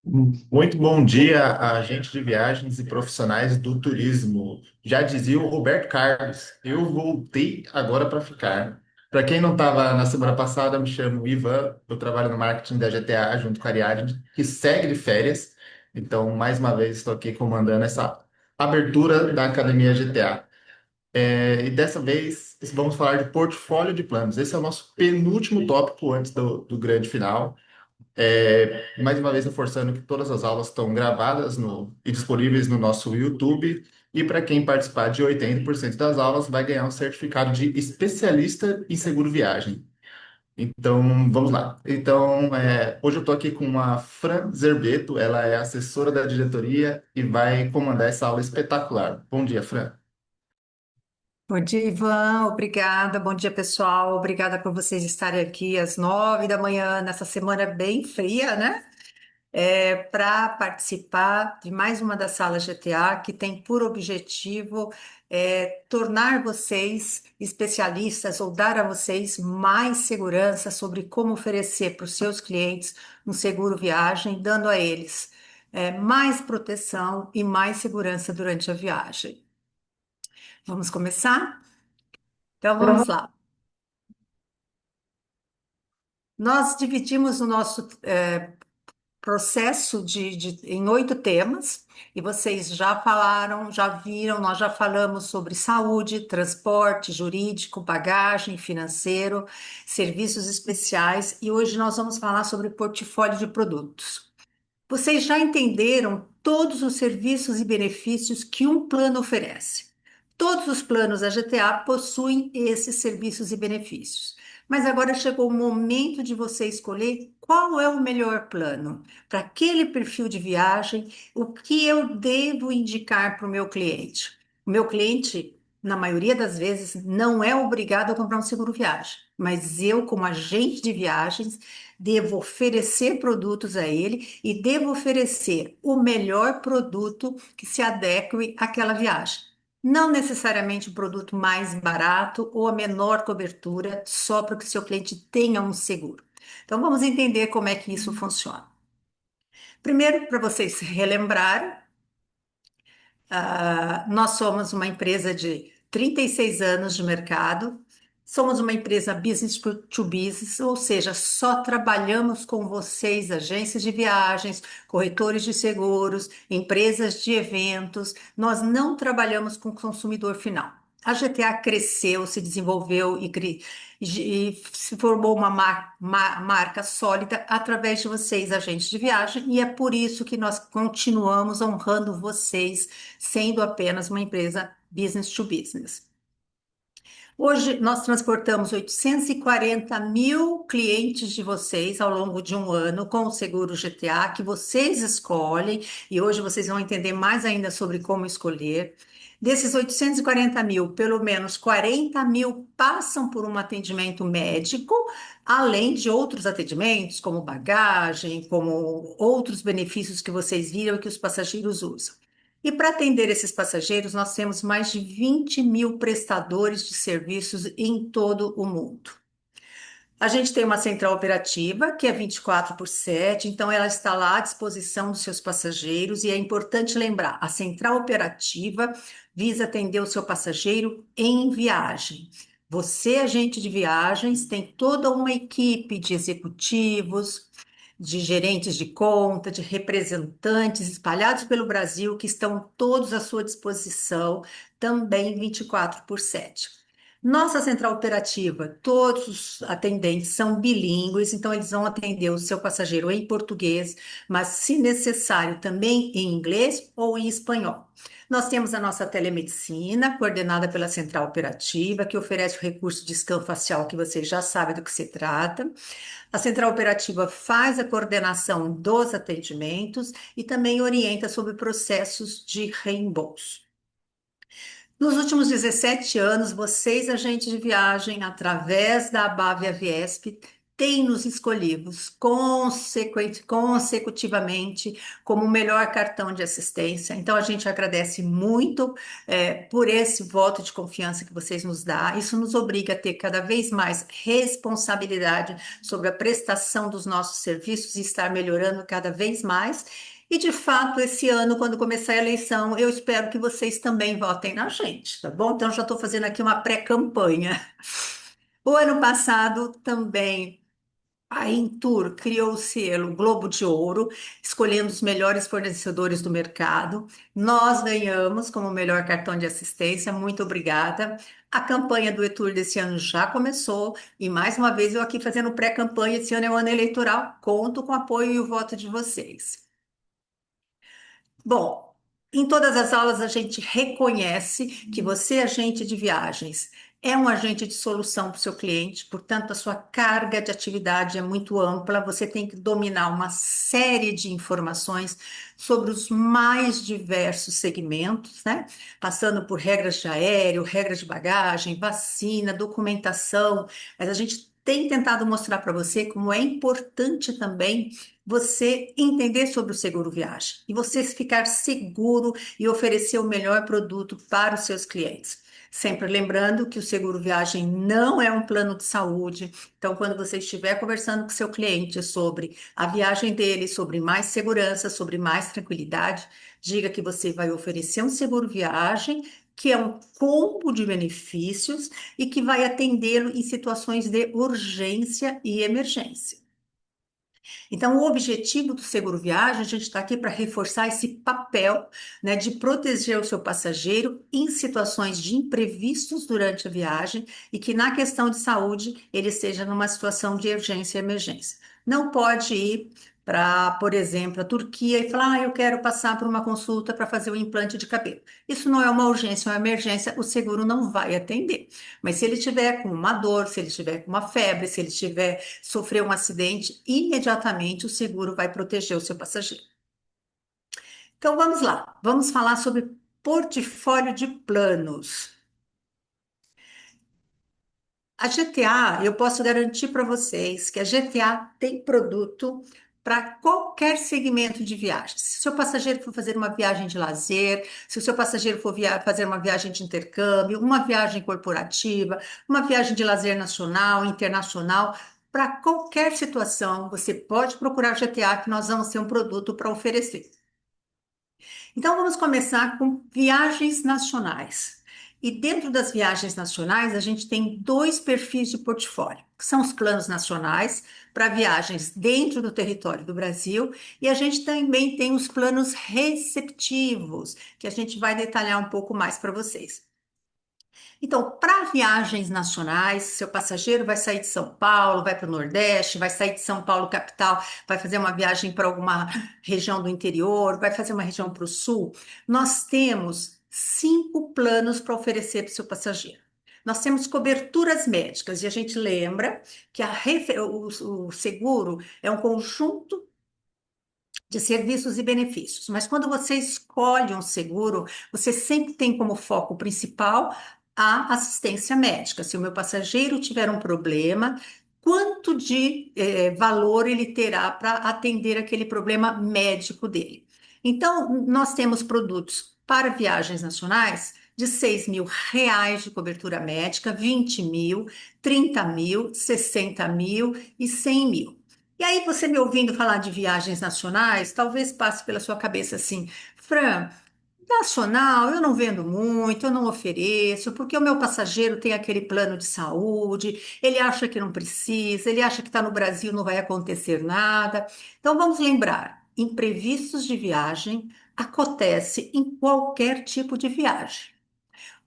Muito bom dia, agentes de viagens e profissionais do turismo. Já dizia o Roberto Carlos, eu voltei agora para ficar. Para quem não estava na semana passada, me chamo Ivan, eu trabalho no marketing da GTA junto com a Ariadne, que segue de férias. Então, mais uma vez, estou aqui comandando essa abertura da Academia GTA. E dessa vez, vamos falar de portfólio de planos. Esse é o nosso penúltimo tópico antes do grande final. Mais uma vez reforçando que todas as aulas estão gravadas e disponíveis no nosso YouTube. E para quem participar de 80% das aulas, vai ganhar um certificado de especialista em seguro viagem. Então, vamos lá. Então, hoje eu estou aqui com a Fran Zerbeto, ela é assessora da diretoria e vai comandar essa aula espetacular. Bom dia, Fran. Bom dia, Ivan. Obrigada. Bom dia, pessoal. Obrigada por vocês estarem aqui às 9 da manhã, nessa semana bem fria, né? Para participar de mais uma das salas GTA, que tem por objetivo tornar vocês especialistas ou dar a vocês mais segurança sobre como oferecer para os seus clientes um seguro viagem, dando a eles mais proteção e mais segurança durante a viagem. Vamos começar? Então, vamos lá. Nós dividimos o nosso processo em 8 temas, e vocês já falaram, já viram, nós já falamos sobre saúde, transporte, jurídico, bagagem, financeiro, serviços especiais, e hoje nós vamos falar sobre portfólio de produtos. Vocês já entenderam todos os serviços e benefícios que um plano oferece. Todos os planos da GTA possuem esses serviços e benefícios. Mas agora chegou o momento de você escolher qual é o melhor plano para aquele perfil de viagem, o que eu devo indicar para o meu cliente. O meu cliente, na maioria das vezes, não é obrigado a comprar um seguro viagem, mas eu, como agente de viagens, devo oferecer produtos a ele e devo oferecer o melhor produto que se adeque àquela viagem. Não necessariamente o produto mais barato ou a menor cobertura, só para que o seu cliente tenha um seguro. Então, vamos entender como é que isso funciona. Primeiro, para vocês se relembrarem, nós somos uma empresa de 36 anos de mercado, somos uma empresa business to business, ou seja, só trabalhamos com vocês, agências de viagens, corretores de seguros, empresas de eventos, nós não trabalhamos com o consumidor final. A GTA cresceu, se desenvolveu e se formou uma marca sólida através de vocês, agentes de viagem, e é por isso que nós continuamos honrando vocês sendo apenas uma empresa business to business. Hoje nós transportamos 840 mil clientes de vocês ao longo de um ano com o seguro GTA que vocês escolhem, e hoje vocês vão entender mais ainda sobre como escolher. Desses 840 mil, pelo menos 40 mil passam por um atendimento médico, além de outros atendimentos, como bagagem, como outros benefícios que vocês viram e que os passageiros usam. E para atender esses passageiros, nós temos mais de 20 mil prestadores de serviços em todo o mundo. A gente tem uma central operativa que é 24/7, então ela está lá à disposição dos seus passageiros, e é importante lembrar, a central operativa visa atender o seu passageiro em viagem. Você, agente de viagens, tem toda uma equipe de executivos, de gerentes de conta, de representantes espalhados pelo Brasil que estão todos à sua disposição, também 24/7. Nossa central operativa, todos os atendentes são bilíngues, então eles vão atender o seu passageiro em português, mas, se necessário, também em inglês ou em espanhol. Nós temos a nossa telemedicina, coordenada pela central operativa, que oferece o recurso de scan facial, que vocês já sabem do que se trata. A central operativa faz a coordenação dos atendimentos e também orienta sobre processos de reembolso. Nos últimos 17 anos, vocês, agentes de viagem, através da Abávia Viesp, tem nos escolhido consecutivamente como o melhor cartão de assistência. Então, a gente agradece muito, por esse voto de confiança que vocês nos dão. Isso nos obriga a ter cada vez mais responsabilidade sobre a prestação dos nossos serviços e estar melhorando cada vez mais. E, de fato, esse ano, quando começar a eleição, eu espero que vocês também votem na gente, tá bom? Então, já estou fazendo aqui uma pré-campanha. O ano passado também a Intur criou o selo Globo de Ouro, escolhendo os melhores fornecedores do mercado. Nós ganhamos como melhor cartão de assistência, muito obrigada. A campanha do Etur desse ano já começou e mais uma vez eu aqui fazendo pré-campanha. Esse ano é o ano eleitoral, conto com o apoio e o voto de vocês. Bom, em todas as aulas a gente reconhece que você, agente de viagens, é um agente de solução para o seu cliente, portanto, a sua carga de atividade é muito ampla, você tem que dominar uma série de informações sobre os mais diversos segmentos, né? Passando por regras de aéreo, regras de bagagem, vacina, documentação, mas a gente tem tentado mostrar para você como é importante também você entender sobre o seguro viagem e você ficar seguro e oferecer o melhor produto para os seus clientes. Sempre lembrando que o seguro viagem não é um plano de saúde. Então, quando você estiver conversando com seu cliente sobre a viagem dele, sobre mais segurança, sobre mais tranquilidade, diga que você vai oferecer um seguro viagem que é um combo de benefícios e que vai atendê-lo em situações de urgência e emergência. Então, o objetivo do seguro viagem, a gente está aqui para reforçar esse papel, né, de proteger o seu passageiro em situações de imprevistos durante a viagem e que na questão de saúde ele esteja numa situação de urgência e emergência. Não pode ir para, por exemplo, a Turquia e falar, eu quero passar por uma consulta para fazer um implante de cabelo. Isso não é uma urgência, é uma emergência, o seguro não vai atender. Mas se ele tiver com uma dor, se ele tiver com uma febre, se ele tiver sofrer um acidente, imediatamente o seguro vai proteger o seu passageiro. Então vamos lá, vamos falar sobre portfólio de planos. A GTA, eu posso garantir para vocês que a GTA tem produto para qualquer segmento de viagem. Se o seu passageiro for fazer uma viagem de lazer, se o seu passageiro for fazer uma viagem de intercâmbio, uma viagem corporativa, uma viagem de lazer nacional, internacional, para qualquer situação, você pode procurar a GTA que nós vamos ter um produto para oferecer. Então, vamos começar com viagens nacionais. E dentro das viagens nacionais, a gente tem dois perfis de portfólio, que são os planos nacionais para viagens dentro do território do Brasil, e a gente também tem os planos receptivos, que a gente vai detalhar um pouco mais para vocês. Então, para viagens nacionais, seu passageiro vai sair de São Paulo, vai para o Nordeste, vai sair de São Paulo, capital, vai fazer uma viagem para alguma região do interior, vai fazer uma região para o sul. Nós temos 5 planos para oferecer para o seu passageiro. Nós temos coberturas médicas e a gente lembra que o seguro é um conjunto de serviços e benefícios. Mas quando você escolhe um seguro, você sempre tem como foco principal a assistência médica. Se o meu passageiro tiver um problema, quanto de valor ele terá para atender aquele problema médico dele? Então, nós temos produtos para viagens nacionais de R$ 6.000 de cobertura médica, 20.000, 30.000, 60.000 e 100.000. E aí, você me ouvindo falar de viagens nacionais, talvez passe pela sua cabeça assim, Fran, nacional eu não vendo muito, eu não ofereço, porque o meu passageiro tem aquele plano de saúde, ele acha que não precisa, ele acha que está no Brasil, não vai acontecer nada. Então, vamos lembrar, imprevistos de viagem acontece em qualquer tipo de viagem.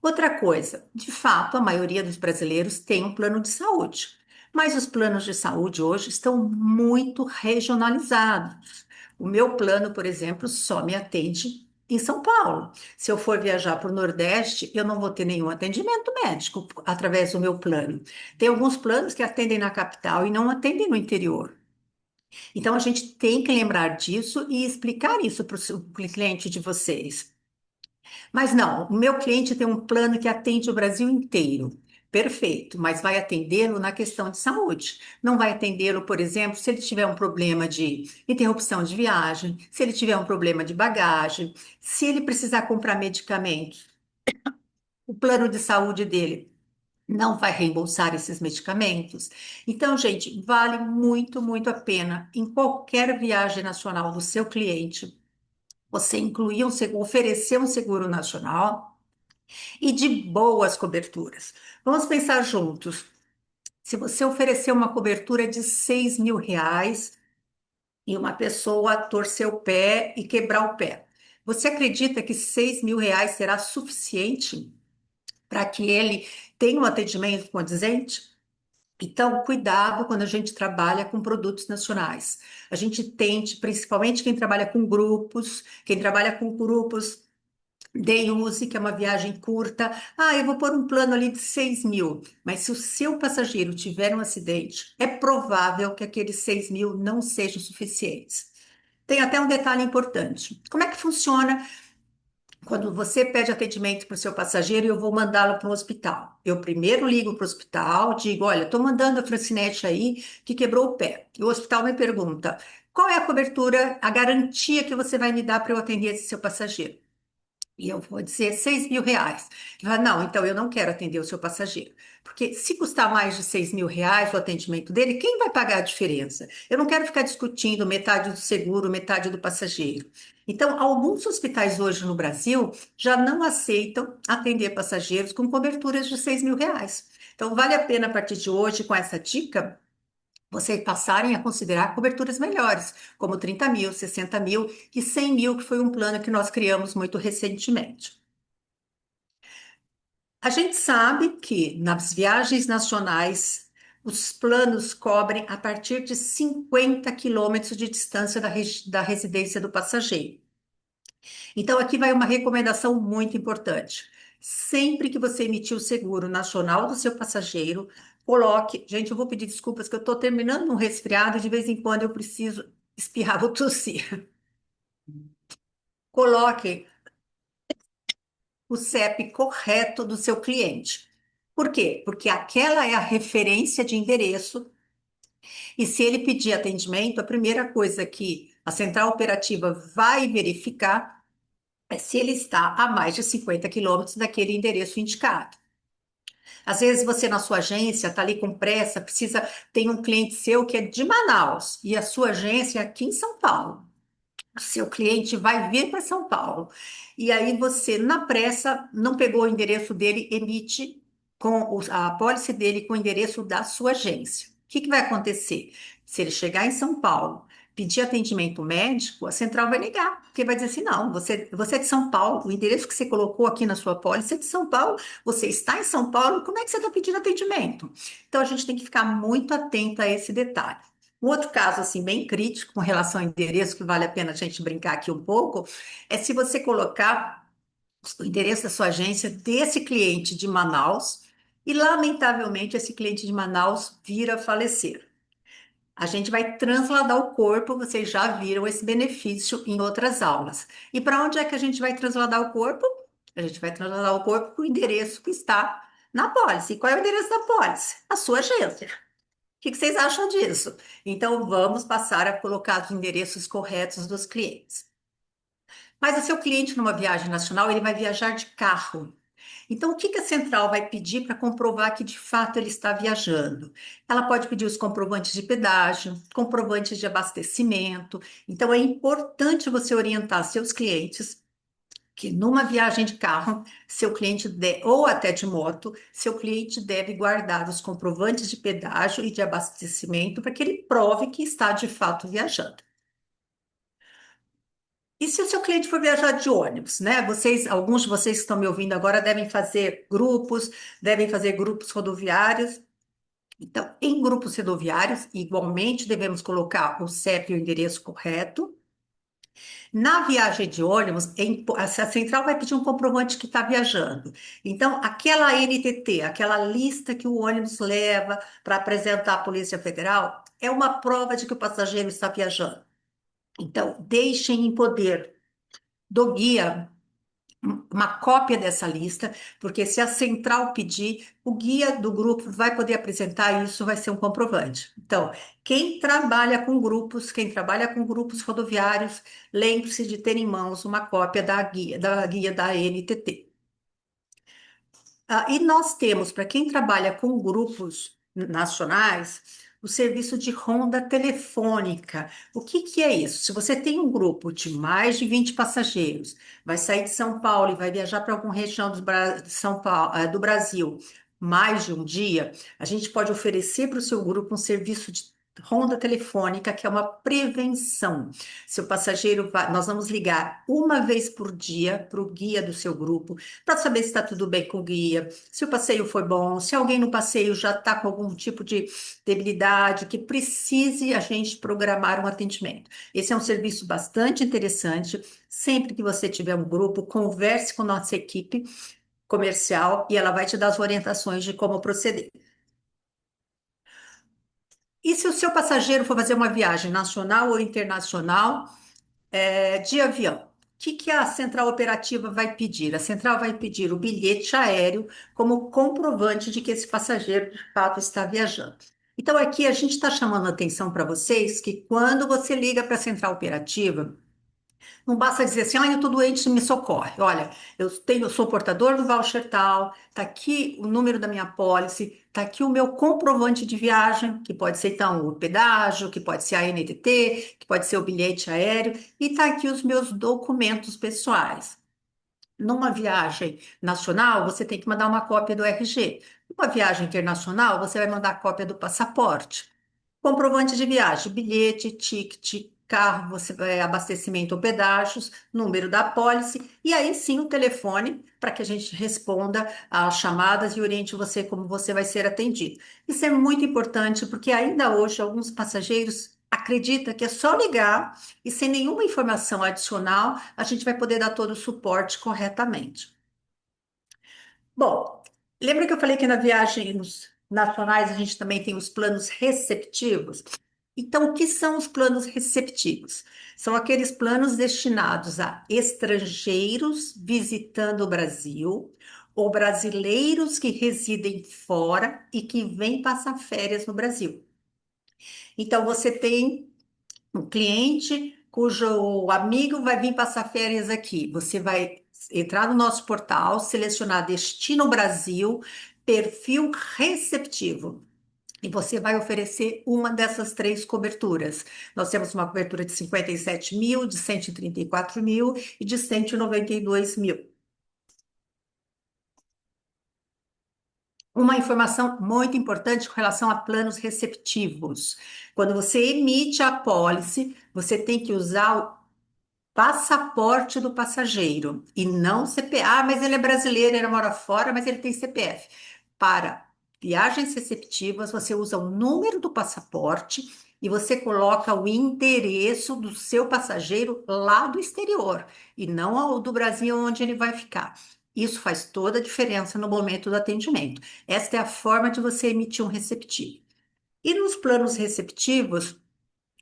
Outra coisa, de fato, a maioria dos brasileiros tem um plano de saúde, mas os planos de saúde hoje estão muito regionalizados. O meu plano, por exemplo, só me atende em São Paulo. Se eu for viajar para o Nordeste, eu não vou ter nenhum atendimento médico através do meu plano. Tem alguns planos que atendem na capital e não atendem no interior. Então, a gente tem que lembrar disso e explicar isso para o cliente de vocês. Mas não, o meu cliente tem um plano que atende o Brasil inteiro. Perfeito, mas vai atendê-lo na questão de saúde. Não vai atendê-lo, por exemplo, se ele tiver um problema de interrupção de viagem, se ele tiver um problema de bagagem, se ele precisar comprar medicamentos, o plano de saúde dele não vai reembolsar esses medicamentos. Então, gente, vale muito, muito a pena em qualquer viagem nacional do seu cliente você incluir oferecer um seguro nacional e de boas coberturas. Vamos pensar juntos. Se você oferecer uma cobertura de R$ 6.000 e uma pessoa torcer o pé e quebrar o pé, você acredita que R$ 6.000 será suficiente para que ele tenha um atendimento condizente? Então, cuidado quando a gente trabalha com produtos nacionais. A gente tente, principalmente quem trabalha com grupos day use, que é uma viagem curta. Ah, eu vou pôr um plano ali de 6.000. Mas se o seu passageiro tiver um acidente, é provável que aqueles 6.000 não sejam suficientes. Tem até um detalhe importante. Como é que funciona quando você pede atendimento para o seu passageiro e eu vou mandá-lo para um hospital? Eu primeiro ligo para o hospital, digo, olha, estou mandando a Francinete aí que quebrou o pé. E o hospital me pergunta, qual é a cobertura, a garantia que você vai me dar para eu atender esse seu passageiro? E eu vou dizer R$ 6.000. Ele fala, não, então eu não quero atender o seu passageiro. Porque se custar mais de R$ 6.000 o atendimento dele, quem vai pagar a diferença? Eu não quero ficar discutindo metade do seguro, metade do passageiro. Então, alguns hospitais hoje no Brasil já não aceitam atender passageiros com coberturas de R$ 6.000. Então, vale a pena, a partir de hoje, com essa dica, vocês passarem a considerar coberturas melhores, como 30.000, 60.000 e 100.000, que foi um plano que nós criamos muito recentemente. A gente sabe que nas viagens nacionais, os planos cobrem a partir de 50 quilômetros de distância da residência do passageiro. Então, aqui vai uma recomendação muito importante. Sempre que você emitir o seguro nacional do seu passageiro, coloque. Gente, eu vou pedir desculpas que eu estou terminando um resfriado e de vez em quando eu preciso espirrar, vou tossir. Coloque o CEP correto do seu cliente. Por quê? Porque aquela é a referência de endereço e se ele pedir atendimento, a primeira coisa que a central operativa vai verificar é se ele está a mais de 50 quilômetros daquele endereço indicado. Às vezes você na sua agência está ali com pressa, tem um cliente seu que é de Manaus e a sua agência é aqui em São Paulo. O seu cliente vai vir para São Paulo. E aí você, na pressa, não pegou o endereço dele, emite a apólice dele com o endereço da sua agência. O que vai acontecer? Se ele chegar em São Paulo, pedir atendimento médico, a central vai negar, porque vai dizer assim, não, você é de São Paulo, o endereço que você colocou aqui na sua apólice é de São Paulo, você está em São Paulo, como é que você está pedindo atendimento? Então, a gente tem que ficar muito atento a esse detalhe. Um outro caso, assim, bem crítico com relação ao endereço, que vale a pena a gente brincar aqui um pouco, é se você colocar o endereço da sua agência desse cliente de Manaus e, lamentavelmente, esse cliente de Manaus vir a falecer. A gente vai transladar o corpo, vocês já viram esse benefício em outras aulas. E para onde é que a gente vai transladar o corpo? A gente vai transladar o corpo para o endereço que está na pólice. E qual é o endereço da pólice? A sua agência. O que vocês acham disso? Então, vamos passar a colocar os endereços corretos dos clientes. Mas o seu cliente, numa viagem nacional, ele vai viajar de carro. Então, o que a central vai pedir para comprovar que de fato ele está viajando? Ela pode pedir os comprovantes de pedágio, comprovantes de abastecimento. Então, é importante você orientar seus clientes que numa viagem de carro, ou até de moto, seu cliente deve guardar os comprovantes de pedágio e de abastecimento para que ele prove que está de fato viajando. E se o seu cliente for viajar de ônibus, né? Alguns de vocês que estão me ouvindo agora devem fazer grupos rodoviários. Então, em grupos rodoviários, igualmente devemos colocar o CEP e o endereço correto. Na viagem de ônibus, a central vai pedir um comprovante que está viajando. Então, aquela NTT, aquela lista que o ônibus leva para apresentar à Polícia Federal, é uma prova de que o passageiro está viajando. Então, deixem em poder do guia uma cópia dessa lista, porque se a central pedir, o guia do grupo vai poder apresentar isso, vai ser um comprovante. Então, quem trabalha com grupos rodoviários, lembre-se de ter em mãos uma cópia da guia da NTT. E nós temos, para quem trabalha com grupos nacionais, o serviço de ronda telefônica. O que que é isso? Se você tem um grupo de mais de 20 passageiros, vai sair de São Paulo e vai viajar para alguma região de São Paulo, do Brasil, mais de um dia, a gente pode oferecer para o seu grupo um serviço de ronda telefônica, que é uma prevenção. Se o passageiro vai, nós vamos ligar uma vez por dia para o guia do seu grupo, para saber se está tudo bem com o guia, se o passeio foi bom, se alguém no passeio já está com algum tipo de debilidade, que precise a gente programar um atendimento. Esse é um serviço bastante interessante. Sempre que você tiver um grupo, converse com nossa equipe comercial e ela vai te dar as orientações de como proceder. E se o seu passageiro for fazer uma viagem nacional ou internacional, de avião? O que que a central operativa vai pedir? A central vai pedir o bilhete aéreo como comprovante de que esse passageiro de fato está viajando. Então, aqui a gente está chamando a atenção para vocês que quando você liga para a central operativa, não basta dizer assim, eu estou doente, me socorre. Olha, eu sou portador do voucher tal, está aqui o número da minha pólice, está aqui o meu comprovante de viagem, que pode ser então o pedágio, que pode ser a NTT, que pode ser o bilhete aéreo, e está aqui os meus documentos pessoais. Numa viagem nacional, você tem que mandar uma cópia do RG. Numa viagem internacional, você vai mandar a cópia do passaporte. Comprovante de viagem, bilhete, ticket, carro, abastecimento ou pedágios, número da apólice, e aí sim o telefone para que a gente responda às chamadas e oriente você como você vai ser atendido. Isso é muito importante porque ainda hoje alguns passageiros acreditam que é só ligar e sem nenhuma informação adicional a gente vai poder dar todo o suporte corretamente. Bom, lembra que eu falei que na viagens nacionais a gente também tem os planos receptivos? Então, o que são os planos receptivos? São aqueles planos destinados a estrangeiros visitando o Brasil ou brasileiros que residem fora e que vêm passar férias no Brasil. Então, você tem um cliente cujo amigo vai vir passar férias aqui. Você vai entrar no nosso portal, selecionar Destino Brasil, perfil receptivo. E você vai oferecer uma dessas três coberturas. Nós temos uma cobertura de 57 mil, de 134 mil e de 192 mil. Uma informação muito importante com relação a planos receptivos. Quando você emite a apólice, você tem que usar o passaporte do passageiro e não CPF. Ah, mas ele é brasileiro, ele mora fora, mas ele tem CPF. Para viagens receptivas, você usa o número do passaporte e você coloca o endereço do seu passageiro lá do exterior e não ao do Brasil onde ele vai ficar. Isso faz toda a diferença no momento do atendimento. Esta é a forma de você emitir um receptivo. E nos planos receptivos,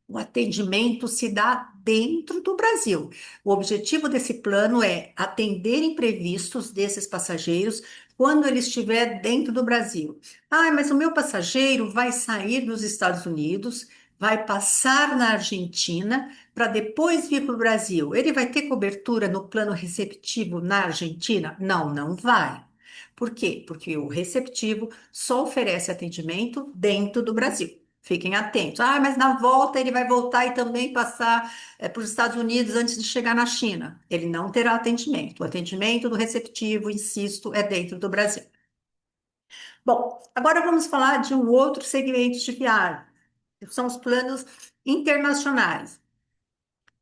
o atendimento se dá dentro do Brasil. O objetivo desse plano é atender imprevistos desses passageiros quando ele estiver dentro do Brasil. Ah, mas o meu passageiro vai sair dos Estados Unidos, vai passar na Argentina para depois vir para o Brasil. Ele vai ter cobertura no plano receptivo na Argentina? Não, não vai. Por quê? Porque o receptivo só oferece atendimento dentro do Brasil. Fiquem atentos. Ah, mas na volta ele vai voltar e também passar para os Estados Unidos antes de chegar na China. Ele não terá atendimento. O atendimento do receptivo, insisto, é dentro do Brasil. Bom, agora vamos falar de um outro segmento de viagem, que são os planos internacionais.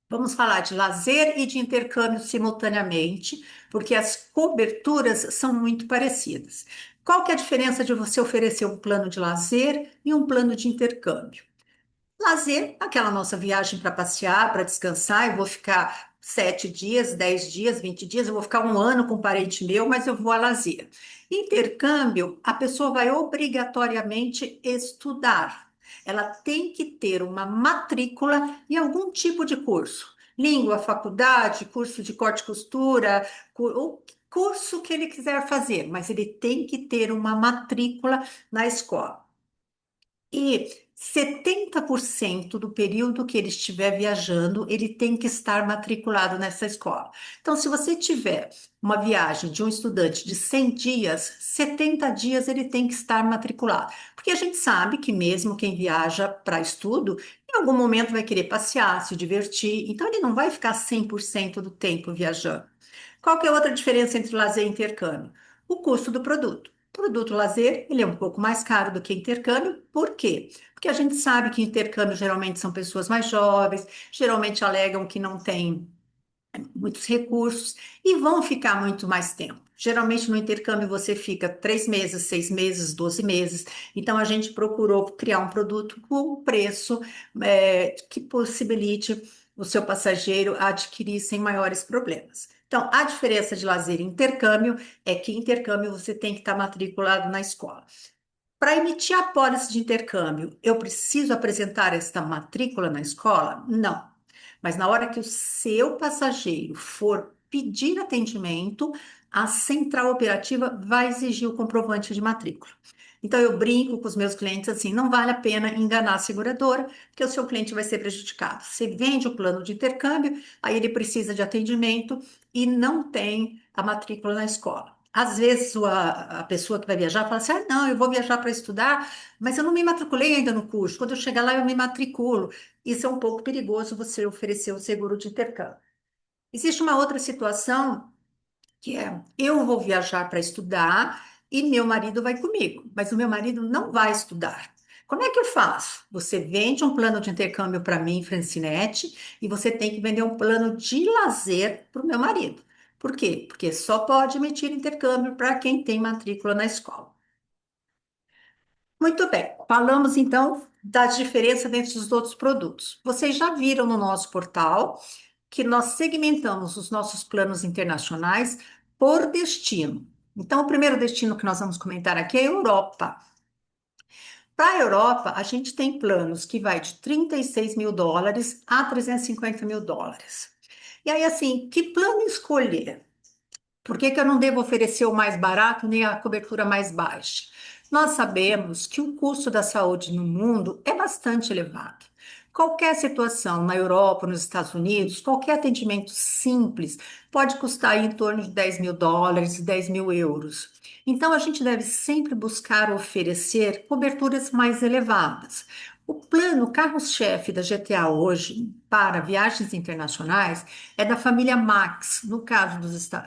Vamos falar de lazer e de intercâmbio simultaneamente, porque as coberturas são muito parecidas. Qual que é a diferença de você oferecer um plano de lazer e um plano de intercâmbio? Lazer, aquela nossa viagem para passear, para descansar. Eu vou ficar 7 dias, 10 dias, 20 dias, eu vou ficar um ano com um parente meu, mas eu vou a lazer. Intercâmbio, a pessoa vai obrigatoriamente estudar. Ela tem que ter uma matrícula em algum tipo de curso. língua, faculdade, curso de corte e costura, o curso que ele quiser fazer, mas ele tem que ter uma matrícula na escola. E 70% do período que ele estiver viajando, ele tem que estar matriculado nessa escola. Então, se você tiver uma viagem de um estudante de 100 dias, 70 dias ele tem que estar matriculado. Porque a gente sabe que mesmo quem viaja para estudo, em algum momento vai querer passear, se divertir, então ele não vai ficar 100% do tempo viajando. Qual que é a outra diferença entre lazer e intercâmbio? O custo do produto. Produto lazer, ele é um pouco mais caro do que intercâmbio. Por quê? Porque a gente sabe que intercâmbio geralmente são pessoas mais jovens, geralmente alegam que não têm muitos recursos e vão ficar muito mais tempo. Geralmente no intercâmbio você fica 3 meses, 6 meses, 12 meses. Então a gente procurou criar um produto com um preço que possibilite o seu passageiro adquirir sem maiores problemas. Então, a diferença de lazer e intercâmbio é que intercâmbio você tem que estar matriculado na escola. Para emitir a pólice de intercâmbio, eu preciso apresentar esta matrícula na escola? Não. Mas na hora que o seu passageiro for pedir atendimento, a central operativa vai exigir o comprovante de matrícula. Então eu brinco com os meus clientes assim, não vale a pena enganar a seguradora, porque o seu cliente vai ser prejudicado. Você vende o plano de intercâmbio, aí ele precisa de atendimento e não tem a matrícula na escola. Às vezes a pessoa que vai viajar fala assim: ah, não, eu vou viajar para estudar, mas eu não me matriculei ainda no curso. Quando eu chegar lá, eu me matriculo. Isso é um pouco perigoso você oferecer o seguro de intercâmbio. Existe uma outra situação que é: eu vou viajar para estudar e meu marido vai comigo, mas o meu marido não vai estudar. Como é que eu faço? Você vende um plano de intercâmbio para mim, Francinete, e você tem que vender um plano de lazer para o meu marido. Por quê? Porque só pode emitir intercâmbio para quem tem matrícula na escola. Muito bem, falamos então das diferenças dentro dos outros produtos. Vocês já viram no nosso portal que nós segmentamos os nossos planos internacionais por destino. Então, o primeiro destino que nós vamos comentar aqui é a Europa. Para a Europa, a gente tem planos que vai de 36 mil dólares a 350 mil dólares. E aí, assim, que plano escolher? Por que que eu não devo oferecer o mais barato nem a cobertura mais baixa? Nós sabemos que o custo da saúde no mundo é bastante elevado. Qualquer situação na Europa, nos Estados Unidos, qualquer atendimento simples pode custar aí em torno de 10 mil dólares, 10 mil euros. Então, a gente deve sempre buscar oferecer coberturas mais elevadas. O plano carro-chefe da GTA hoje para viagens internacionais é da família Max. No caso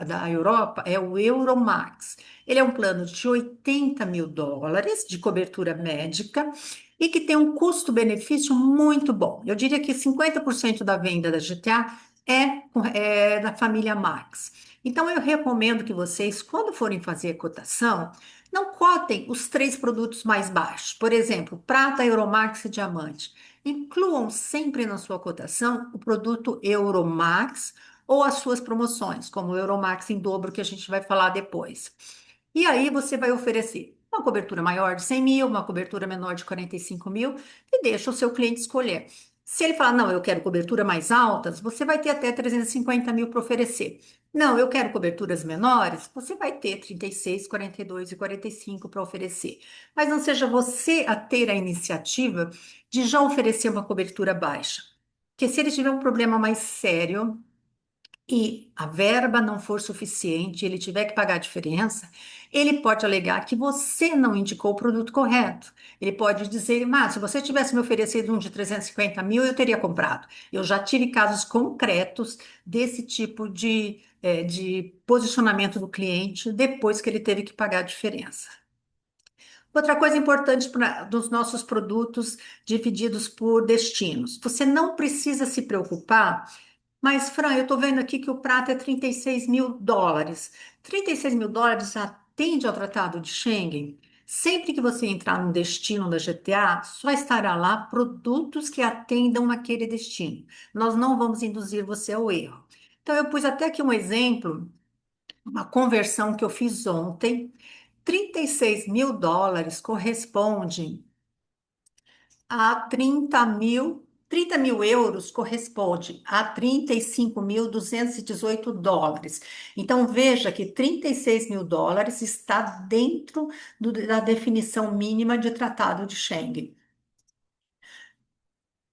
da Europa, é o Euromax. Ele é um plano de 80 mil dólares de cobertura médica e que tem um custo-benefício muito bom. Eu diria que 50% da venda da GTA é da família Max. Então, eu recomendo que vocês, quando forem fazer a cotação, não cotem os três produtos mais baixos. Por exemplo, prata, Euromax e diamante. Incluam sempre na sua cotação o produto Euromax ou as suas promoções, como o Euromax em dobro, que a gente vai falar depois. E aí você vai oferecer uma cobertura maior de 100 mil, uma cobertura menor de 45 mil, e deixa o seu cliente escolher. Se ele falar, não, eu quero cobertura mais altas, você vai ter até 350 mil para oferecer. Não, eu quero coberturas menores, você vai ter 36, 42 e 45 para oferecer. Mas não seja você a ter a iniciativa de já oferecer uma cobertura baixa. Porque se ele tiver um problema mais sério, e a verba não for suficiente, ele tiver que pagar a diferença, ele pode alegar que você não indicou o produto correto. Ele pode dizer, mas se você tivesse me oferecido um de 350 mil, eu teria comprado. Eu já tive casos concretos desse tipo de posicionamento do cliente depois que ele teve que pagar a diferença. Outra coisa importante dos nossos produtos divididos por destinos. Você não precisa se preocupar, mas, Fran, eu estou vendo aqui que o prato é 36 mil dólares. 36 mil dólares atende ao Tratado de Schengen? Sempre que você entrar no destino da GTA, só estará lá produtos que atendam aquele destino. Nós não vamos induzir você ao erro. Então, eu pus até aqui um exemplo, uma conversão que eu fiz ontem. 36 mil dólares corresponde a 30 mil. 30.000 euros corresponde a 35.218 dólares. Então, veja que 36.000 dólares está dentro da definição mínima de Tratado de Schengen.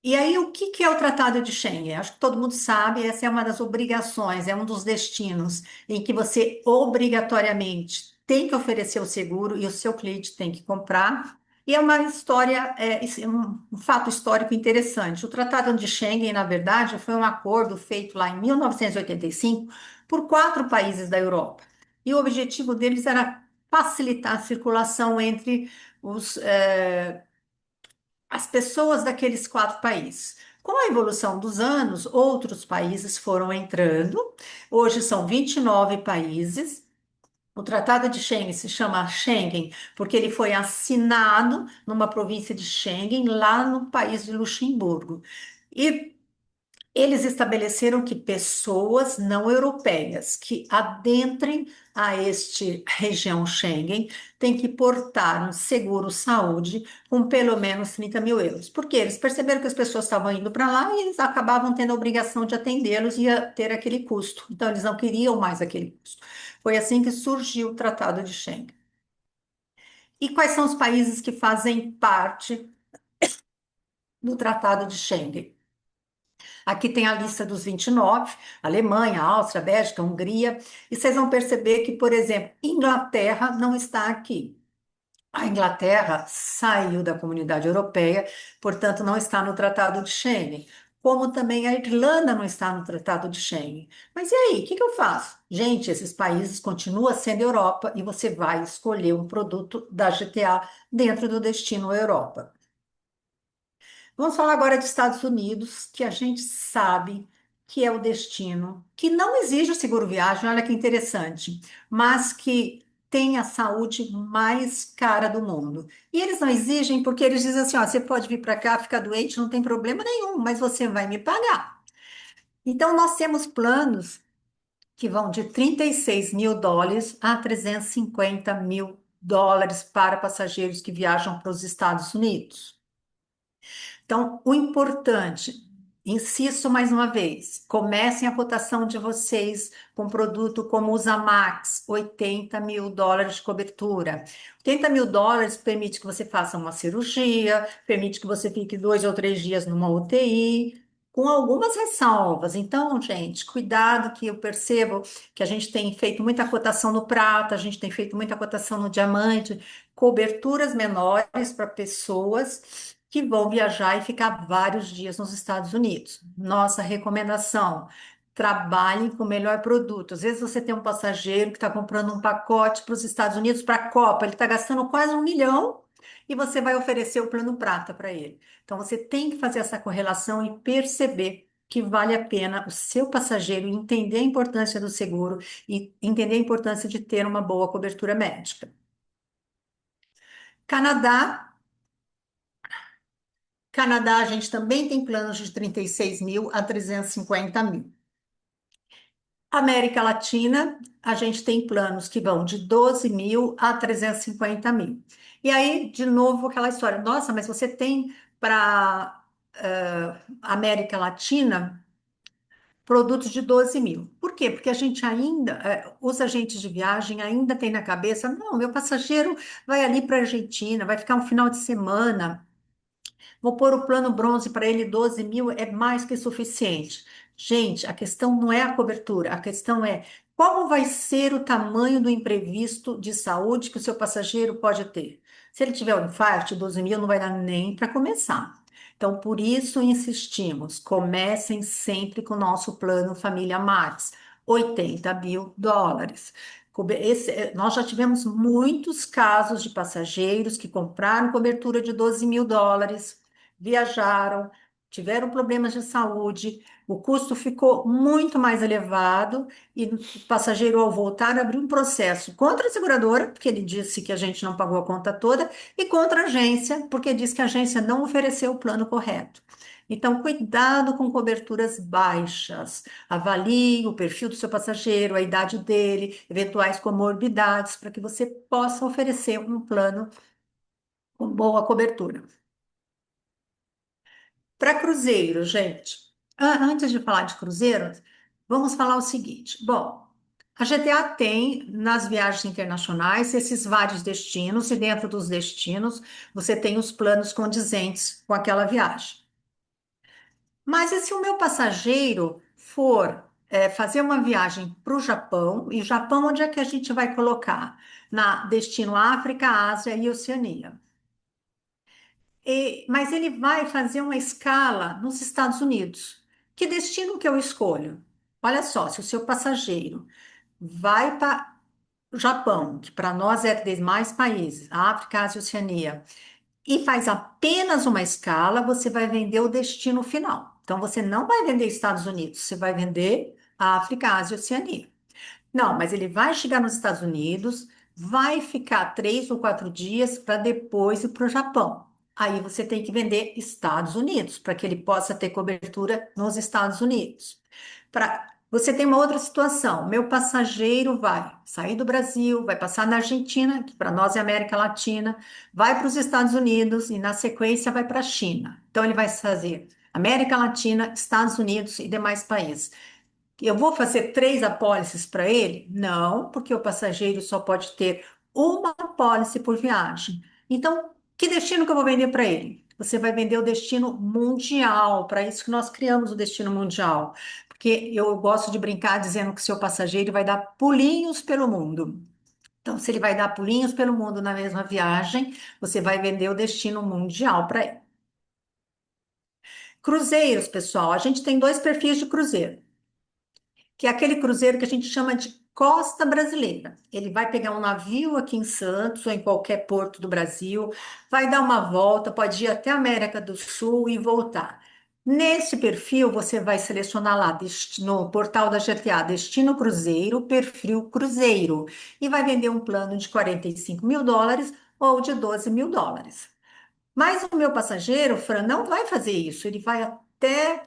E aí, o que que é o Tratado de Schengen? Acho que todo mundo sabe, essa é uma das obrigações, é um dos destinos em que você obrigatoriamente tem que oferecer o seguro e o seu cliente tem que comprar. E é uma história, isso é um fato histórico interessante. O Tratado de Schengen, na verdade, foi um acordo feito lá em 1985 por 4 países da Europa. E o objetivo deles era facilitar a circulação entre os, as pessoas daqueles 4 países. Com a evolução dos anos, outros países foram entrando. Hoje são 29 países. O Tratado de Schengen se chama Schengen porque ele foi assinado numa província de Schengen, lá no país de Luxemburgo. E eles estabeleceram que pessoas não europeias que adentrem a este região Schengen têm que portar um seguro saúde com pelo menos 30.000 euros. Porque eles perceberam que as pessoas estavam indo para lá e eles acabavam tendo a obrigação de atendê-los e ia ter aquele custo. Então, eles não queriam mais aquele custo. Foi assim que surgiu o Tratado de Schengen. E quais são os países que fazem parte do Tratado de Schengen? Aqui tem a lista dos 29, Alemanha, Áustria, Bélgica, Hungria, e vocês vão perceber que, por exemplo, Inglaterra não está aqui. A Inglaterra saiu da Comunidade Europeia, portanto, não está no Tratado de Schengen. Como também a Irlanda não está no Tratado de Schengen. Mas e aí, o que que eu faço? Gente, esses países continuam sendo Europa e você vai escolher um produto da GTA dentro do destino Europa. Vamos falar agora de Estados Unidos, que a gente sabe que é o destino, que não exige o seguro viagem, olha que interessante, mas que tem a saúde mais cara do mundo. E eles não exigem porque eles dizem assim, ó, você pode vir para cá, ficar doente, não tem problema nenhum, mas você vai me pagar. Então, nós temos planos que vão de 36.000 dólares a 350.000 dólares para passageiros que viajam para os Estados Unidos. Então, o importante, insisto mais uma vez, comecem a cotação de vocês com produto como o Zamax, 80.000 dólares de cobertura. 80.000 dólares permite que você faça uma cirurgia, permite que você fique 2 ou 3 dias numa UTI, com algumas ressalvas. Então, gente, cuidado que eu percebo que a gente tem feito muita cotação no prata, a gente tem feito muita cotação no diamante, coberturas menores para pessoas que vão viajar e ficar vários dias nos Estados Unidos. Nossa recomendação: trabalhem com o melhor produto. Às vezes você tem um passageiro que está comprando um pacote para os Estados Unidos para a Copa, ele está gastando quase 1 milhão e você vai oferecer o plano prata para ele. Então você tem que fazer essa correlação e perceber que vale a pena o seu passageiro entender a importância do seguro e entender a importância de ter uma boa cobertura médica. Canadá. Canadá, a gente também tem planos de 36.000 a 350.000. América Latina, a gente tem planos que vão de 12.000 a 350.000. E aí, de novo, aquela história, nossa, mas você tem para América Latina produtos de 12.000. Por quê? Porque a gente ainda, os agentes de viagem ainda têm na cabeça, não, meu passageiro vai ali para a Argentina, vai ficar um final de semana. Vou pôr o plano bronze para ele, 12.000 é mais que suficiente. Gente, a questão não é a cobertura, a questão é qual vai ser o tamanho do imprevisto de saúde que o seu passageiro pode ter. Se ele tiver um infarto, 12.000 não vai dar nem para começar. Então, por isso insistimos, comecem sempre com o nosso plano Família Max, 80.000 dólares. Nós já tivemos muitos casos de passageiros que compraram cobertura de 12.000 dólares, viajaram, tiveram problemas de saúde, o custo ficou muito mais elevado e o passageiro, ao voltar, abriu um processo contra a seguradora, porque ele disse que a gente não pagou a conta toda, e contra a agência, porque disse que a agência não ofereceu o plano correto. Então, cuidado com coberturas baixas. Avalie o perfil do seu passageiro, a idade dele, eventuais comorbidades, para que você possa oferecer um plano com boa cobertura. Para cruzeiro, gente, antes de falar de cruzeiro, vamos falar o seguinte. Bom, a GTA tem nas viagens internacionais esses vários destinos, e dentro dos destinos você tem os planos condizentes com aquela viagem. Mas e se o meu passageiro for fazer uma viagem para o Japão, e Japão, onde é que a gente vai colocar? Na destino África, Ásia e Oceania. Mas ele vai fazer uma escala nos Estados Unidos. Que destino que eu escolho? Olha só, se o seu passageiro vai para o Japão, que para nós é demais países, África, Ásia e Oceania, e faz apenas uma escala, você vai vender o destino final. Então, você não vai vender Estados Unidos, você vai vender África, Ásia e Oceania. Não, mas ele vai chegar nos Estados Unidos, vai ficar 3 ou 4 dias para depois ir para o Japão. Aí você tem que vender Estados Unidos, para que ele possa ter cobertura nos Estados Unidos. Você tem uma outra situação. Meu passageiro vai sair do Brasil, vai passar na Argentina, que para nós é América Latina, vai para os Estados Unidos e, na sequência, vai para a China. Então, ele vai fazer América Latina, Estados Unidos e demais países. Eu vou fazer 3 apólices para ele? Não, porque o passageiro só pode ter uma apólice por viagem. Então, que destino que eu vou vender para ele? Você vai vender o destino mundial, para isso que nós criamos o destino mundial. Porque eu gosto de brincar dizendo que o seu passageiro vai dar pulinhos pelo mundo. Então, se ele vai dar pulinhos pelo mundo na mesma viagem, você vai vender o destino mundial para ele. Cruzeiros, pessoal, a gente tem 2 perfis de cruzeiro, que é aquele cruzeiro que a gente chama de Costa Brasileira. Ele vai pegar um navio aqui em Santos ou em qualquer porto do Brasil, vai dar uma volta, pode ir até a América do Sul e voltar. Nesse perfil, você vai selecionar lá no portal da GTA, Destino Cruzeiro, perfil Cruzeiro, e vai vender um plano de US$ 45.000 ou de US$ 12.000. Mas o meu passageiro, Fran, não vai fazer isso. Ele vai até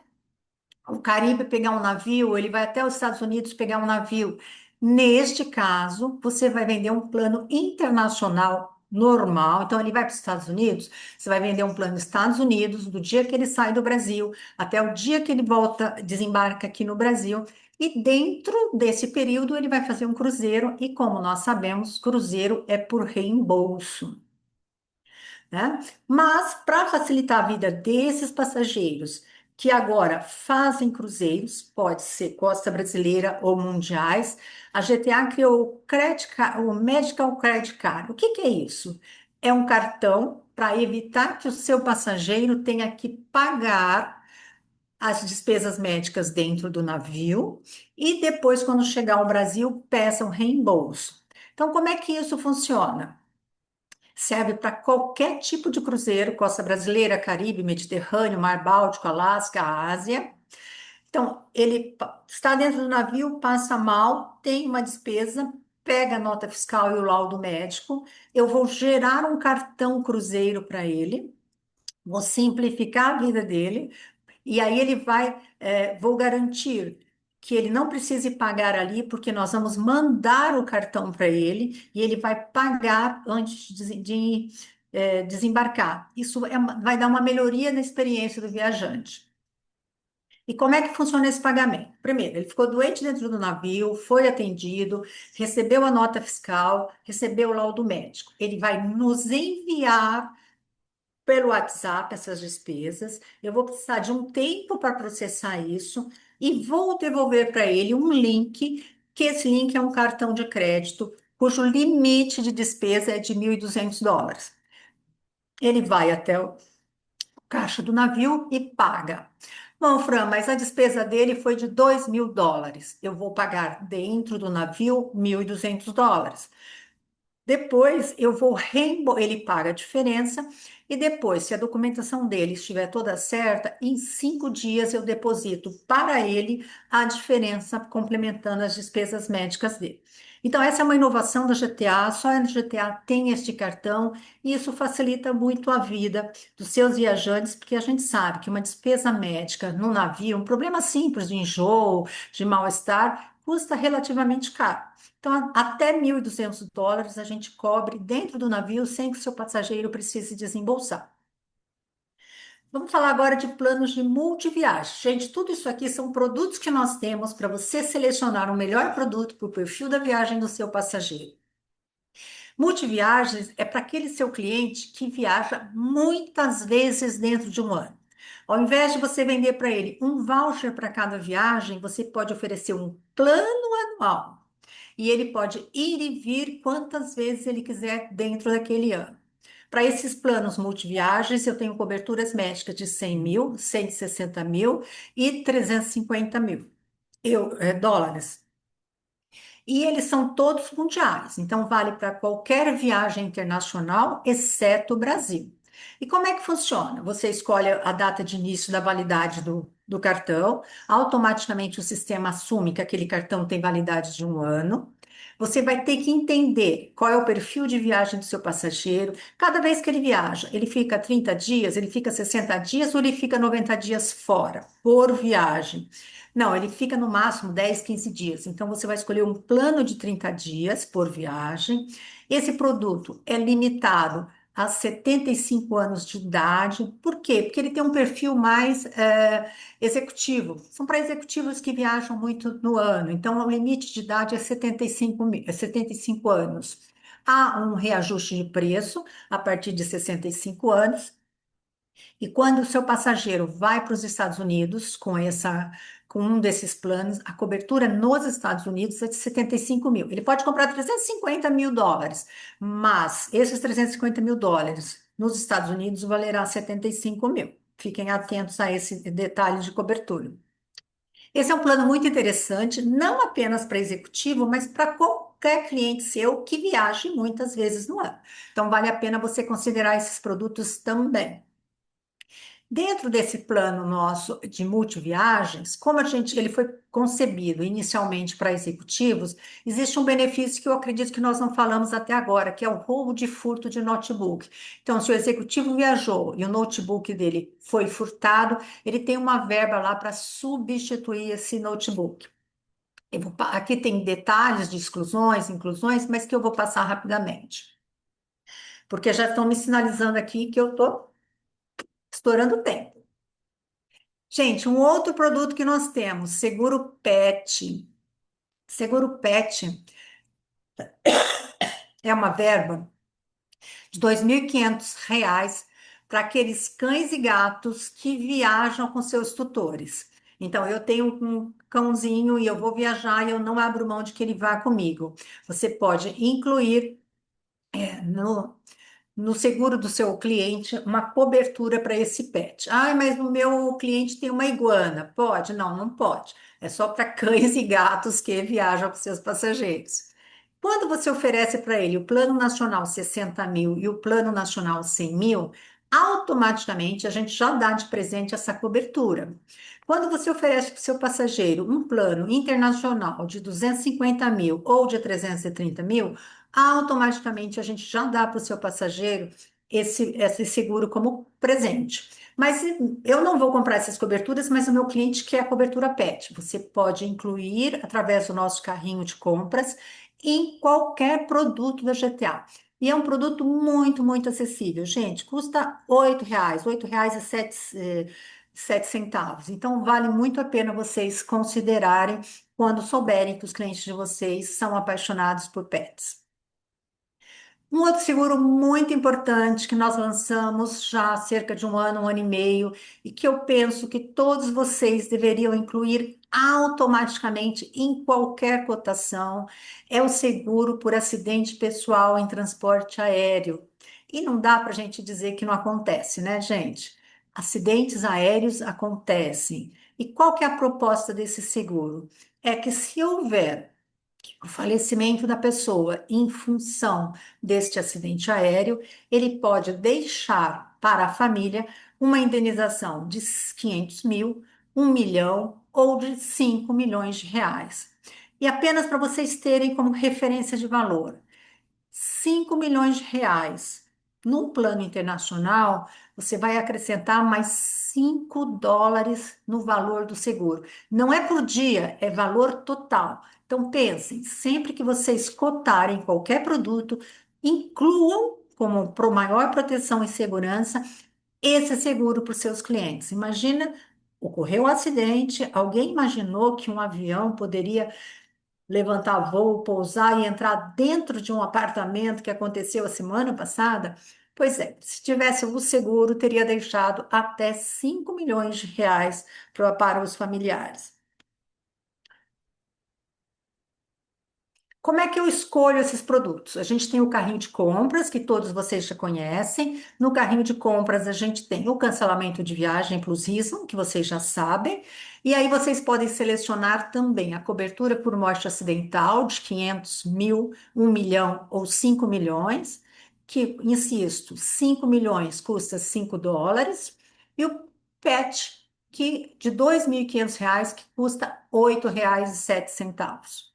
o Caribe pegar um navio, ele vai até os Estados Unidos pegar um navio. Neste caso, você vai vender um plano internacional normal. Então, ele vai para os Estados Unidos, você vai vender um plano Estados Unidos, do dia que ele sai do Brasil até o dia que ele volta, desembarca aqui no Brasil. E dentro desse período, ele vai fazer um cruzeiro. E como nós sabemos, cruzeiro é por reembolso, né? Mas, para facilitar a vida desses passageiros que agora fazem cruzeiros, pode ser Costa Brasileira ou mundiais, a GTA criou o Medical Credit Card. O que que é isso? É um cartão para evitar que o seu passageiro tenha que pagar as despesas médicas dentro do navio e depois, quando chegar ao Brasil, peça um reembolso. Então, como é que isso funciona? Serve para qualquer tipo de cruzeiro, costa brasileira, Caribe, Mediterrâneo, Mar Báltico, Alasca, Ásia. Então, ele está dentro do navio, passa mal, tem uma despesa, pega a nota fiscal e o laudo médico. Eu vou gerar um cartão cruzeiro para ele, vou simplificar a vida dele, e aí ele vai, vou garantir que ele não precise pagar ali, porque nós vamos mandar o cartão para ele e ele vai pagar antes de desembarcar. Isso vai dar uma melhoria na experiência do viajante. E como é que funciona esse pagamento? Primeiro, ele ficou doente dentro do navio, foi atendido, recebeu a nota fiscal, recebeu o laudo médico. Ele vai nos enviar pelo WhatsApp essas despesas. Eu vou precisar de um tempo para processar isso e vou devolver para ele um link, que esse link é um cartão de crédito cujo limite de despesa é de US$ 1.200. Ele vai até o caixa do navio e paga. Bom, Fran, mas a despesa dele foi de US$ 2.000. Eu vou pagar dentro do navio US$ 1.200. Depois eu vou reembolsar, ele paga a diferença e depois, se a documentação dele estiver toda certa, em 5 dias eu deposito para ele a diferença complementando as despesas médicas dele. Então, essa é uma inovação da GTA, só a GTA tem este cartão e isso facilita muito a vida dos seus viajantes, porque a gente sabe que uma despesa médica no navio, um problema simples de enjoo, de mal-estar, custa relativamente caro. Então, até US$ 1.200 a gente cobre dentro do navio sem que o seu passageiro precise desembolsar. Vamos falar agora de planos de multiviagem. Gente, tudo isso aqui são produtos que nós temos para você selecionar o melhor produto para o perfil da viagem do seu passageiro. Multiviagens é para aquele seu cliente que viaja muitas vezes dentro de um ano. Ao invés de você vender para ele um voucher para cada viagem, você pode oferecer um plano anual. E ele pode ir e vir quantas vezes ele quiser dentro daquele ano. Para esses planos multiviagens, eu tenho coberturas médicas de 100 mil, 160 mil e 350 mil dólares. E eles são todos mundiais, então vale para qualquer viagem internacional, exceto o Brasil. E como é que funciona? Você escolhe a data de início da validade do cartão, automaticamente o sistema assume que aquele cartão tem validade de um ano. Você vai ter que entender qual é o perfil de viagem do seu passageiro. Cada vez que ele viaja, ele fica 30 dias, ele fica 60 dias ou ele fica 90 dias fora, por viagem. Não, ele fica no máximo 10, 15 dias. Então, você vai escolher um plano de 30 dias por viagem. Esse produto é limitado a 75 anos de idade. Por quê? Porque ele tem um perfil mais executivo. São para executivos que viajam muito no ano. Então, o limite de idade é 75 anos. Há um reajuste de preço a partir de 65 anos. E quando o seu passageiro vai para os Estados Unidos com um desses planos, a cobertura nos Estados Unidos é de 75 mil. Ele pode comprar 350 mil dólares, mas esses 350 mil dólares nos Estados Unidos valerá 75 mil. Fiquem atentos a esse detalhe de cobertura. Esse é um plano muito interessante, não apenas para executivo, mas para qualquer cliente seu que viaje muitas vezes no ano. Então, vale a pena você considerar esses produtos também. Dentro desse plano nosso de multiviagens, como ele foi concebido inicialmente para executivos, existe um benefício que eu acredito que nós não falamos até agora, que é o roubo de furto de notebook. Então, se o executivo viajou e o notebook dele foi furtado, ele tem uma verba lá para substituir esse notebook. Aqui tem detalhes de exclusões, inclusões, mas que eu vou passar rapidamente, porque já estão me sinalizando aqui que eu estou estourando o tempo. Gente, um outro produto que nós temos, seguro PET. Seguro PET é uma verba de R$ 2.500 para aqueles cães e gatos que viajam com seus tutores. Então, eu tenho um cãozinho e eu vou viajar e eu não abro mão de que ele vá comigo. Você pode incluir no seguro do seu cliente uma cobertura para esse pet. Ah, mas o meu cliente tem uma iguana. Pode? Não, não pode. É só para cães e gatos que viajam com seus passageiros. Quando você oferece para ele o Plano Nacional 60 mil e o Plano Nacional 100 mil, automaticamente a gente já dá de presente essa cobertura. Quando você oferece para o seu passageiro um plano internacional de 250 mil ou de 330 mil, automaticamente a gente já dá para o seu passageiro esse seguro como presente. Mas eu não vou comprar essas coberturas, mas o meu cliente quer a cobertura PET. Você pode incluir através do nosso carrinho de compras em qualquer produto da GTA. E é um produto muito, muito acessível. Gente, custa R$ 8, R$ 8,07 centavos. Então, vale muito a pena vocês considerarem quando souberem que os clientes de vocês são apaixonados por pets. Um outro seguro muito importante que nós lançamos já há cerca de um ano e meio, e que eu penso que todos vocês deveriam incluir automaticamente em qualquer cotação, é o seguro por acidente pessoal em transporte aéreo. E não dá para a gente dizer que não acontece, né, gente? Acidentes aéreos acontecem. E qual que é a proposta desse seguro? É que se houver o falecimento da pessoa em função deste acidente aéreo, ele pode deixar para a família uma indenização de 500 mil, 1 milhão ou de 5 milhões de reais. E apenas para vocês terem como referência de valor, 5 milhões de reais. No plano internacional, você vai acrescentar mais 5 dólares no valor do seguro. Não é por dia, é valor total. Então, pensem, sempre que vocês cotarem qualquer produto, incluam como maior proteção e segurança esse seguro para os seus clientes. Imagina, ocorreu um acidente, alguém imaginou que um avião poderia levantar voo, pousar e entrar dentro de um apartamento que aconteceu a semana passada? Pois é, se tivesse o seguro, teria deixado até 5 milhões de reais para os familiares. Como é que eu escolho esses produtos? A gente tem o carrinho de compras, que todos vocês já conhecem. No carrinho de compras, a gente tem o cancelamento de viagem inclusismo, que vocês já sabem. E aí vocês podem selecionar também a cobertura por morte acidental de 500 mil, 1 milhão ou 5 milhões, que, insisto, 5 milhões custa US$ 5. E o PET, que de R$ 2.500, que custa R$ 8,07.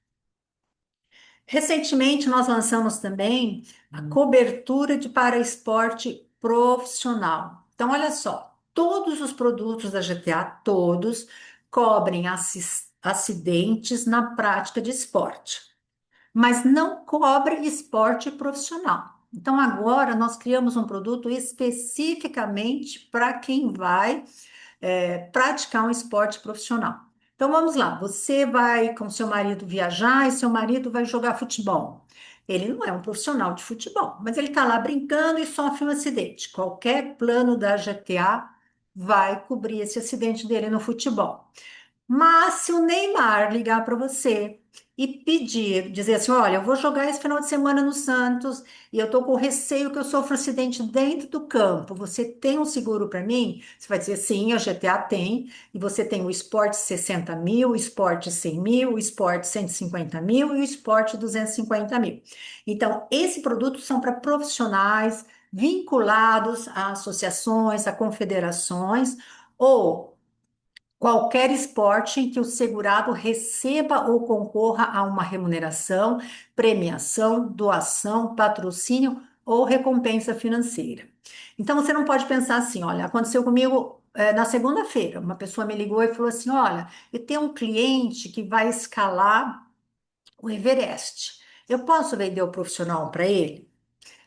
Recentemente, nós lançamos também a cobertura para esporte profissional. Então, olha só, todos os produtos da GTA, todos, cobrem acidentes na prática de esporte, mas não cobre esporte profissional. Então, agora nós criamos um produto especificamente para quem vai praticar um esporte profissional. Então vamos lá, você vai com seu marido viajar e seu marido vai jogar futebol. Ele não é um profissional de futebol, mas ele está lá brincando e sofre um acidente. Qualquer plano da GTA vai cobrir esse acidente dele no futebol. Mas se o Neymar ligar para você e pedir, dizer assim, olha, eu vou jogar esse final de semana no Santos e eu tô com receio que eu sofra um acidente dentro do campo, você tem um seguro para mim? Você vai dizer sim, a GTA tem, e você tem o Esporte 60 mil, o Esporte 100 mil, o Esporte 150 mil e o Esporte 250 mil. Então, esse produto são para profissionais vinculados a associações, a confederações, ou qualquer esporte em que o segurado receba ou concorra a uma remuneração, premiação, doação, patrocínio ou recompensa financeira. Então você não pode pensar assim, olha, aconteceu comigo na segunda-feira, uma pessoa me ligou e falou assim, olha, eu tenho um cliente que vai escalar o Everest. Eu posso vender o profissional para ele?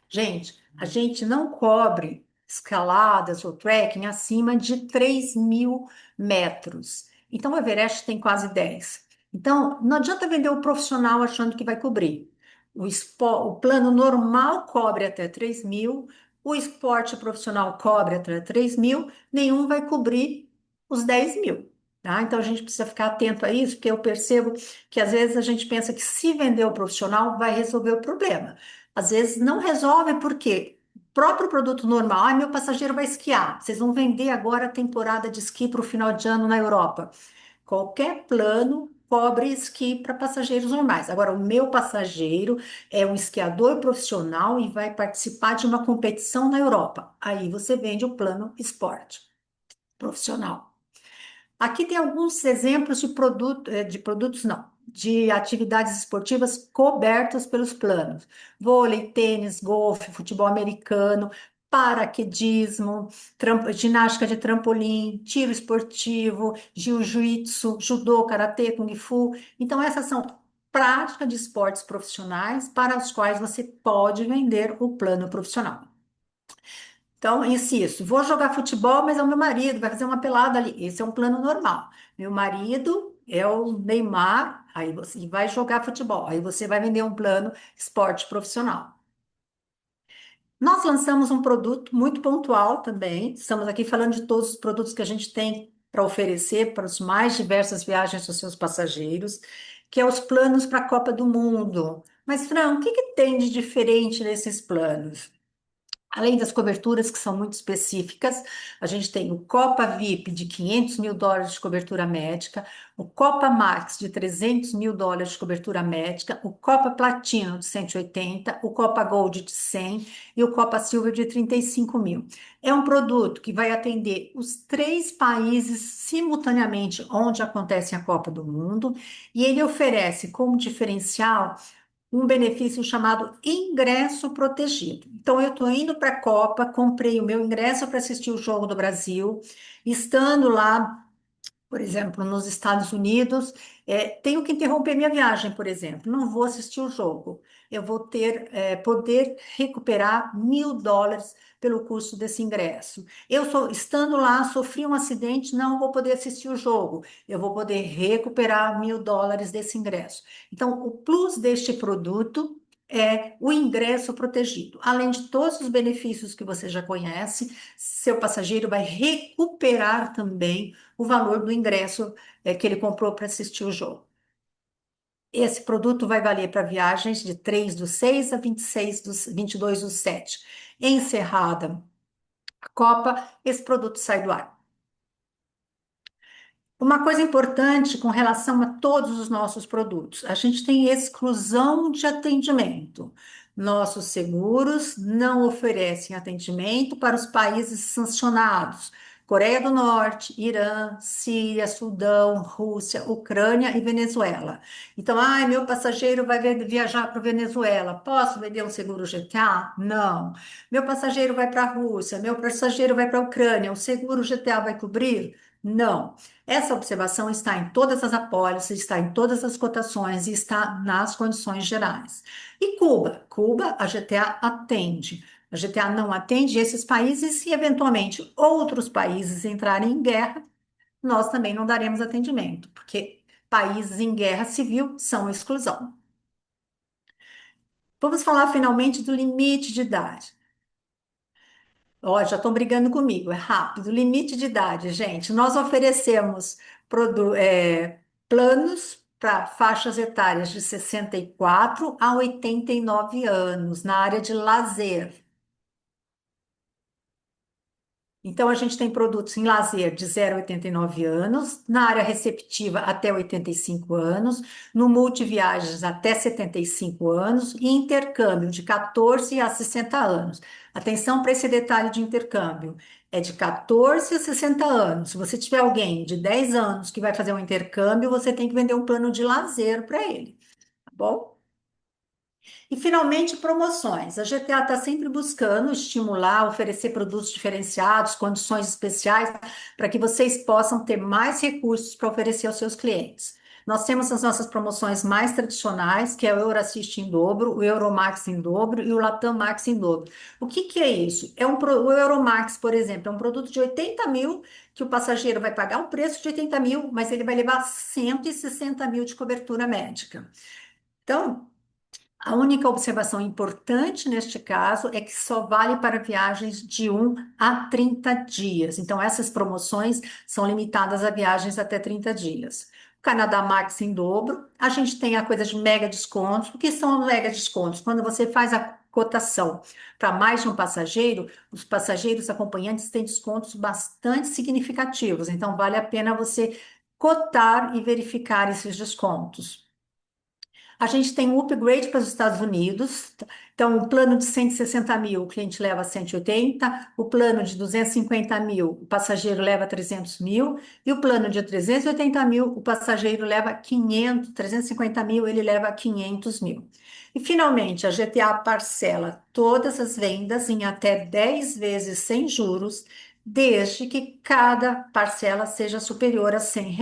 Gente, a gente não cobre escaladas ou trekking acima de 3.000 metros. Então, o Everest tem quase 10. Então, não adianta vender o profissional achando que vai cobrir. O plano normal cobre até 3.000, o esporte profissional cobre até 3.000, nenhum vai cobrir os 10.000. Tá? Então, a gente precisa ficar atento a isso, porque eu percebo que às vezes a gente pensa que se vender o profissional vai resolver o problema. Às vezes não resolve porque o próprio produto normal, ah, meu passageiro vai esquiar. Vocês vão vender agora a temporada de esqui para o final de ano na Europa. Qualquer plano cobre esqui para passageiros normais. Agora, o meu passageiro é um esquiador profissional e vai participar de uma competição na Europa. Aí você vende o plano esporte profissional. Aqui tem alguns exemplos de produtos não, de atividades esportivas cobertas pelos planos: vôlei, tênis, golfe, futebol americano, paraquedismo, ginástica de trampolim, tiro esportivo, jiu-jitsu, judô, karatê, kung fu. Então, essas são práticas de esportes profissionais para os quais você pode vender o plano profissional. Então, insisto, vou jogar futebol, mas é o meu marido, vai fazer uma pelada ali. Esse é um plano normal. Meu marido é o Neymar, aí você vai jogar futebol, aí você vai vender um plano esporte profissional. Nós lançamos um produto muito pontual também. Estamos aqui falando de todos os produtos que a gente tem para oferecer para as mais diversas viagens dos seus passageiros, que é os planos para a Copa do Mundo. Mas, Fran, o que que tem de diferente nesses planos? Além das coberturas que são muito específicas, a gente tem o Copa VIP de US$ 500 mil de cobertura médica, o Copa Max de US$ 300 mil de cobertura médica, o Copa Platino de 180, o Copa Gold de 100 e o Copa Silver de 35 mil. É um produto que vai atender os 3 países simultaneamente onde acontece a Copa do Mundo e ele oferece como diferencial um benefício chamado ingresso protegido. Então, eu estou indo para a Copa, comprei o meu ingresso para assistir o jogo do Brasil, estando lá Por exemplo, nos Estados Unidos, tenho que interromper minha viagem, por exemplo, não vou assistir o jogo. Eu vou poder recuperar US$ 1.000 pelo custo desse ingresso. Estando lá, sofri um acidente, não vou poder assistir o jogo. Eu vou poder recuperar US$ 1.000 desse ingresso. Então, o plus deste produto é o ingresso protegido. Além de todos os benefícios que você já conhece, seu passageiro vai recuperar também o valor do ingresso que ele comprou para assistir o jogo. Esse produto vai valer para viagens de 3/6 a 22/7. Encerrada a Copa, esse produto sai do ar. Uma coisa importante com relação a todos os nossos produtos, a gente tem exclusão de atendimento. Nossos seguros não oferecem atendimento para os países sancionados: Coreia do Norte, Irã, Síria, Sudão, Rússia, Ucrânia e Venezuela. Então, meu passageiro vai viajar para a Venezuela. Posso vender um seguro GTA? Não. Meu passageiro vai para a Rússia, meu passageiro vai para a Ucrânia. O seguro GTA vai cobrir? Não. Essa observação está em todas as apólices, está em todas as cotações e está nas condições gerais. E Cuba? Cuba, a GTA atende. A GTA não atende esses países. Se eventualmente outros países entrarem em guerra, nós também não daremos atendimento, porque países em guerra civil são exclusão. Vamos falar finalmente do limite de idade. Ó, já estão brigando comigo, é rápido. Limite de idade, gente. Nós oferecemos planos para faixas etárias de 64 a 89 anos na área de lazer. Então, a gente tem produtos em lazer de 0 a 89 anos, na área receptiva até 85 anos, no multiviagens até 75 anos e intercâmbio de 14 a 60 anos. Atenção para esse detalhe de intercâmbio. É de 14 a 60 anos. Se você tiver alguém de 10 anos que vai fazer um intercâmbio, você tem que vender um plano de lazer para ele, tá bom? E, finalmente, promoções. A GTA está sempre buscando estimular, oferecer produtos diferenciados, condições especiais, para que vocês possam ter mais recursos para oferecer aos seus clientes. Nós temos as nossas promoções mais tradicionais, que é o Eurassist em dobro, o Euromax em dobro e o Latam Max em dobro. O que que é isso? O Euromax, por exemplo, é um produto de 80 mil, que o passageiro vai pagar o preço de 80 mil, mas ele vai levar 160 mil de cobertura médica. Então, a única observação importante neste caso é que só vale para viagens de 1 a 30 dias. Então, essas promoções são limitadas a viagens até 30 dias. Canadá Max em dobro. A gente tem a coisa de mega descontos. O que são mega descontos? Quando você faz a cotação para mais de um passageiro, os passageiros acompanhantes têm descontos bastante significativos. Então, vale a pena você cotar e verificar esses descontos. A gente tem um upgrade para os Estados Unidos. Então, o plano de 160 mil, o cliente leva 180. O plano de 250 mil, o passageiro leva 300 mil. E o plano de 380 mil, o passageiro leva 500. 350 mil, ele leva 500 mil. E, finalmente, a GTA parcela todas as vendas em até 10 vezes sem juros, desde que cada parcela seja superior a R$ 100.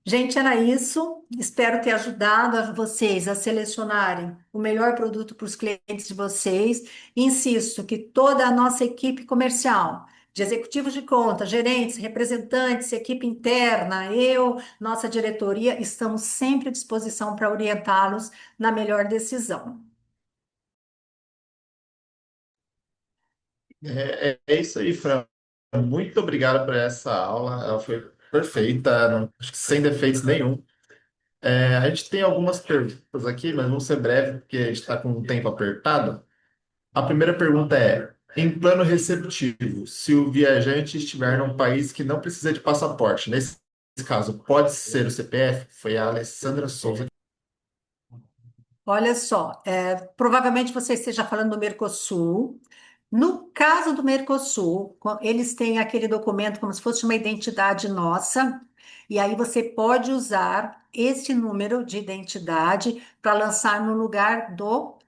Gente, era isso. Espero ter ajudado a vocês a selecionarem o melhor produto para os clientes de vocês. Insisto que toda a nossa equipe comercial, de executivos de conta, gerentes, representantes, equipe interna, eu, nossa diretoria, estamos sempre à disposição para orientá-los na melhor decisão. É isso aí, Fran. Muito obrigado por essa aula. Ela foi perfeita, acho que sem defeitos nenhum. A gente tem algumas perguntas aqui, mas vão ser breves, porque a gente está com o tempo apertado. A primeira pergunta é: em plano receptivo, se o viajante estiver num país que não precisa de passaporte, nesse caso, pode ser o CPF? Foi a Alessandra Souza. Olha só, provavelmente você esteja falando do Mercosul. No caso do Mercosul, eles têm aquele documento como se fosse uma identidade nossa, e aí você pode usar esse número de identidade para lançar no lugar do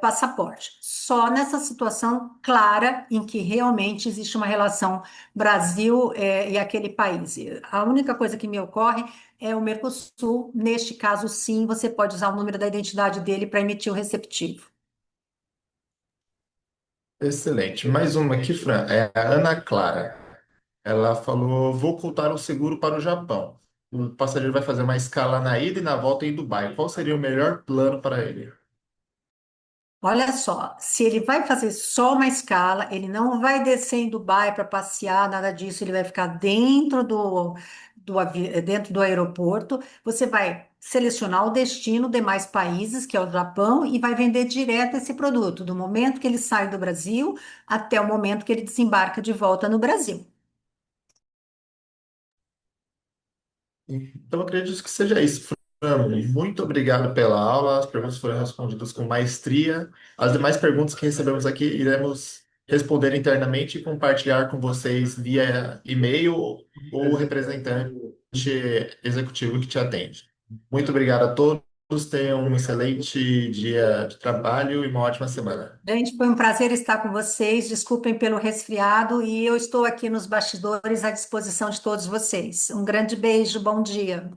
passaporte. Só nessa situação clara em que realmente existe uma relação Brasil, e aquele país. A única coisa que me ocorre é o Mercosul. Neste caso, sim, você pode usar o número da identidade dele para emitir o receptivo. Excelente. Mais uma aqui, Fran. É a Ana Clara. Ela falou: vou ocultar o seguro para o Japão. O passageiro vai fazer uma escala na ida e na volta em Dubai. Qual seria o melhor plano para ele? Olha só, se ele vai fazer só uma escala, ele não vai descer em Dubai para passear, nada disso, ele vai ficar dentro do aeroporto. Você vai selecionar o destino, demais países, que é o Japão, e vai vender direto esse produto, do momento que ele sai do Brasil até o momento que ele desembarca de volta no Brasil. Então, acredito que seja isso, Fran. Muito obrigado pela aula. As perguntas foram respondidas com maestria. As demais perguntas que recebemos aqui iremos responder internamente e compartilhar com vocês via e-mail ou o representante executivo que te atende. Muito obrigado a todos. Tenham um excelente dia de trabalho e uma ótima semana. Gente, foi um prazer estar com vocês. Desculpem pelo resfriado e eu estou aqui nos bastidores à disposição de todos vocês. Um grande beijo, bom dia.